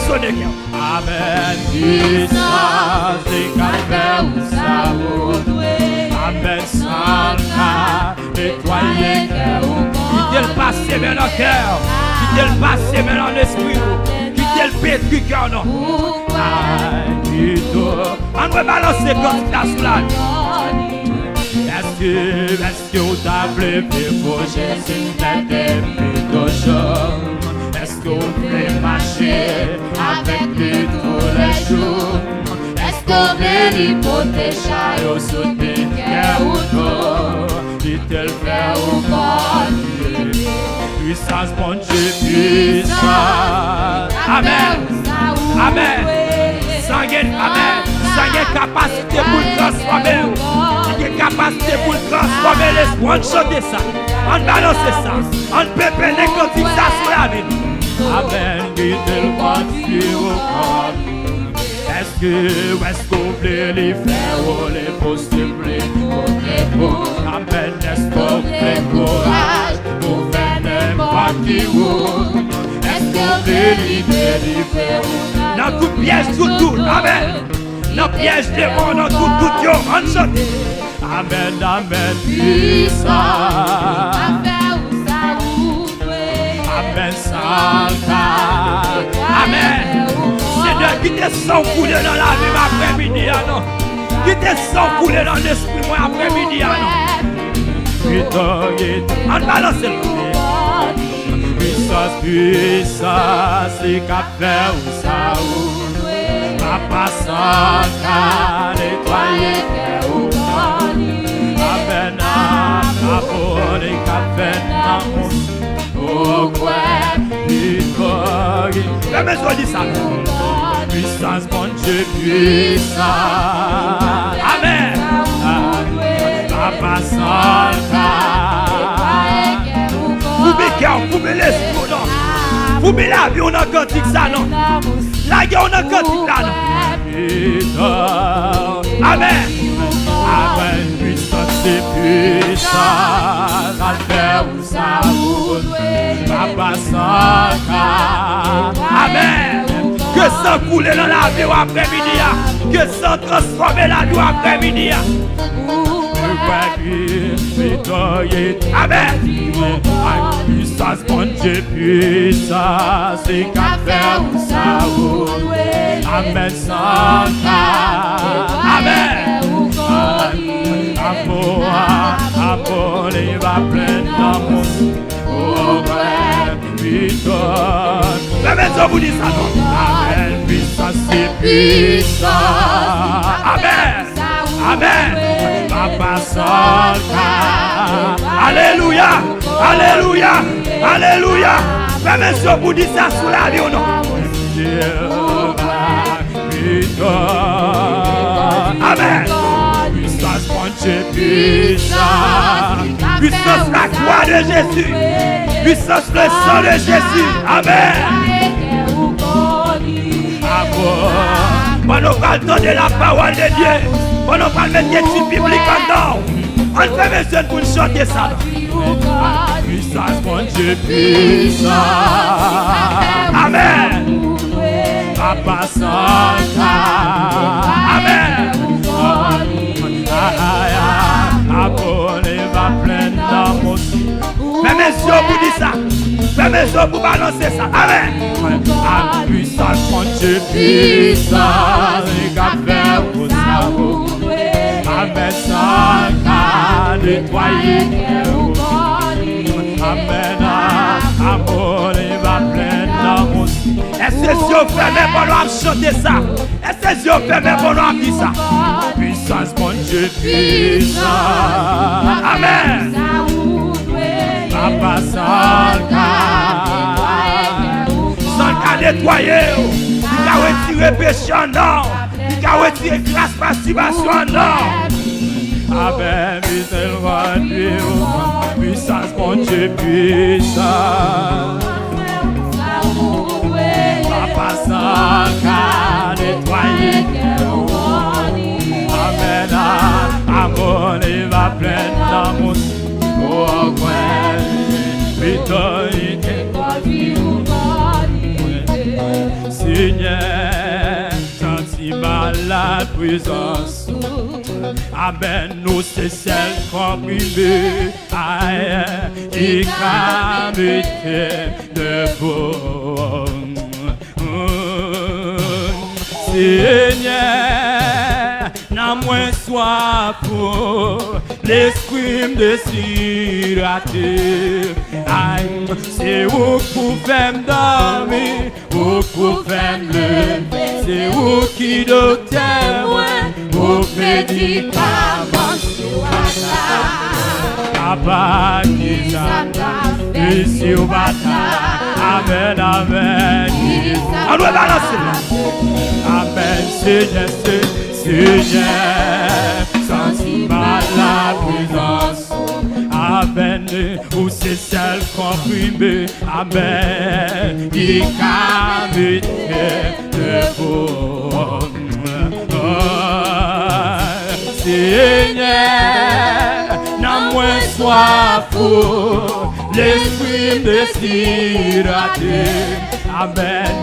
sonner. Amen. Puissance des calvaires ou ça Amen. Santa, nettoyer cœur ou corps. Quittez le passé mais dans le cœur. Quittez le passé mais dans l'esprit. Quittez le pétri cœur non. On va balancer comme ça sous la Est-ce que vous avez vu pour Jésus d'être plutôt chaud? Est-ce que vous voulez marcher avec lui tous les jours? Est-ce que vous voulez l'hypothècher au soutenir cœur ou non? Dit-elle faire ou pas? Puissance, bon Dieu, puissance. Amen. Amen. Amen. Sans capacité pour le transformer. Il y a capacité pour le transformer l'esprit. On chante ça. On balance ça. On peut peiner quand il ça sur la vie. Amen. Guidez le voiture au corps. Est-ce que vous voulez les faire ou les possibles? Amen. Est-ce que vous voulez courage pour faire n'importe qui? Est-ce que vous voulez libérer? Dans tout piège, tout. Amen. Dans piège démon, dans tout, yo, on chante. Amen, amen, puissant. Amen, Santa. Amen. Seigneur, qui te sent couler dans la vie après-midi, non? Qui te sent couler dans l'esprit, moi, après-midi, non? On balance le puissance, puissance, c'est qu'à faire ou ça ou. Papa Santa, nettoyer cœur ou corps. Amen, amen, amen, oh, ouais, la maison dit ça. Puissance, mon Dieu, puissance. Amen. Papa Santa. Vous mettez l'esprit, non? Vous mettez la vie, on a cantique ça, non? La guerre, on a cantique là, non? Amen. Amen. Puissance et puissance. Alpha ou Saoud. Papa Santa. Amen. Que ça coule dans la vie après-midi. Que ça transforme la vie après-midi. Amen. Puissance, mon Dieu, puissance, c'est qu'à faire ou ça ou. Amen, Santa. Amen. Amour, il va plein d'amour. Oh, ouais, puissance. La maison vous dit ça, non? Amen, puissance et puissance. Amen. Amen. Papa Santa. Alléluia. Alléluia. Alléluia. La maison vous dit ça sous la vie ou non? Amen. Puissance, mon Dieu, puissance. Puissance la croix de Jésus. Puissance le sang de Jésus. Amen. On va entendre la parole de Dieu. On va mettre des études bibliques en dedans. On fait besoin pour chanter ça. Puissance, mon Dieu, puissance. Amen. Papa Santa. Amen. Amour, il va plein d'amour. Mais mes yeux vous disent ça. Mais mes yeux vous balancer ça. Amen. Puissance, mon Dieu, puissance. Il va faire pour ça. Amen, Santa. Nettoyer. Amen. Amour, il va plein d'amour. Est-ce que Dieu fait même pour nous chanter ça? Est-ce que Dieu fait même pour nous dire ça? Puissance, mon Dieu, puissance. Amen. Papa Santa. Santa nettoyer. Il a retiré péché en or. Il a retiré grâce, masturbation en or. Amen. Puissance, mon Dieu, puissance. Papa Santa, nettoyer. Amen. Amour, il va plein d'amour. Oh, ouais. Victoire. Si Seigneur, senti malade présence. Amen, nous c'est celle comprimée, aïe, qui a été debout. Seigneur, n'a moins soif pour l'esprit me désirater. Aïe, c'est où pour faire dormir, où pour faire lever, c'est où qui doit témoin, où médicament sur Papa qui s'appelle, ici au bataille. Amen, amen. On doit balancer. Amen, Seigneur, Seigneur, senti mal la présence. Amen, où c'est celle comprimée. Amen, qui a mis debout. Seigneur, n'a moins soif pour l'esprit désirater. Amen.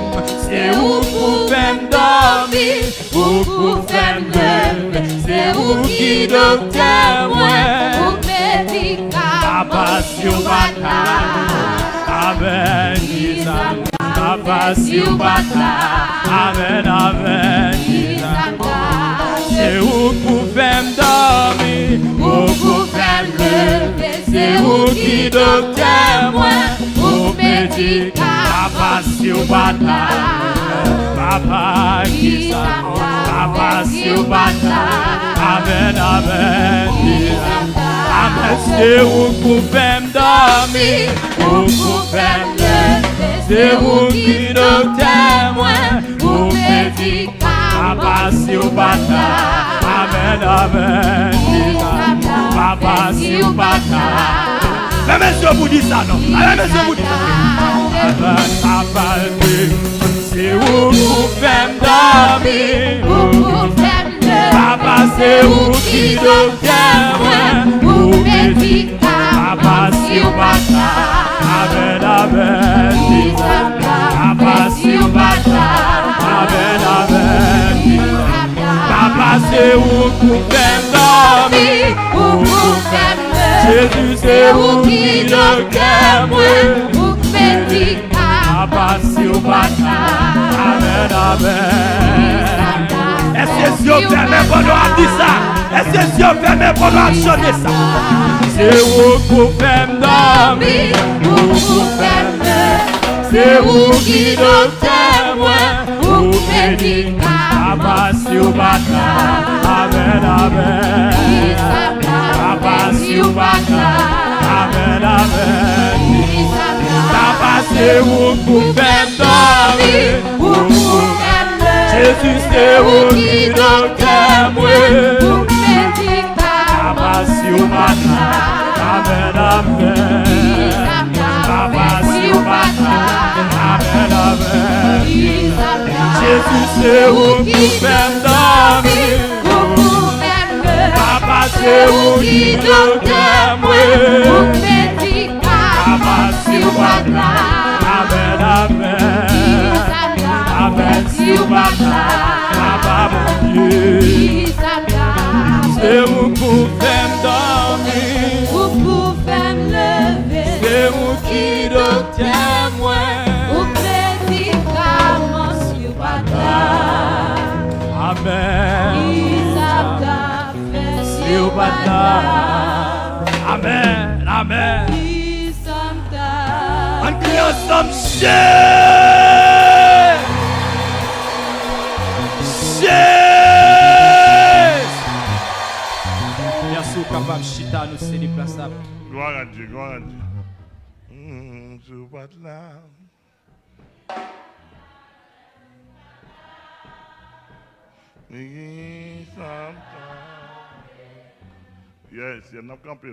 C'est où pour faire dormir, où pour faire lever, c'est où qui doit témoin, pour médicament, Papa sur bataille. Amen. Papa sur bataille. Amen, amen. C'est où pour faire dormir, où pour faire lever, c'est où qui doit témoin, pour médicament, Papa sur bataille, Papa qui s'appelle, Papa sur bataille. Amen, amen. Amen, c'est où pour faire dormir, où pour faire lever, c'est où qui doit témoin, pour médicament, Papa sur bataille. Amen, amen. Papa sur bataille. Mais monsieur vous dit ça, non? Allez, monsieur vous dit ça. Papa, c'est où vous faites dormir. Papa, c'est où qui doit témoin. Vous méditez. Papa, sur bataille. Amen, amen. Papa, sur bataille. Amen, amen. Papa, c'est où vous faites dormir. Jésus, c'est où qui le témoin. Papa, sur bataille. Amen, amen. Est-ce que si on fait même pour nous dire ça? Est-ce que si on fait même pour nous chanter ça? C'est où pour faire dormir, où pour faire lever, c'est où qui le témoin, où médicament, Papa sur bataille. Amen, amen. Papa sur bataille. Amen, amen. Papa c'est où pour faire dormir, où pour faire lever, Jésus c'est où qui le témoin, Papa sur bataille. Amen, amen. Papa sur bataille. Amen, amen. Jésus c'est où pour faire dormir, Papa c'est où qui le témoin, Papa sur bataille. Amen, amen. Amen sur bataille. Papa mon Dieu. C'est où pour faire dormir, Où pour faire lever, c'est où qui le témoin, où médicament sur bataille. Amen. Sur bataille. Amen, amen. On crie ensemble, merci au capable chita nous c'est déplaçable. Gloire à Dieu, gloire à Dieu. Sur bataille. Yes, il y a un campé.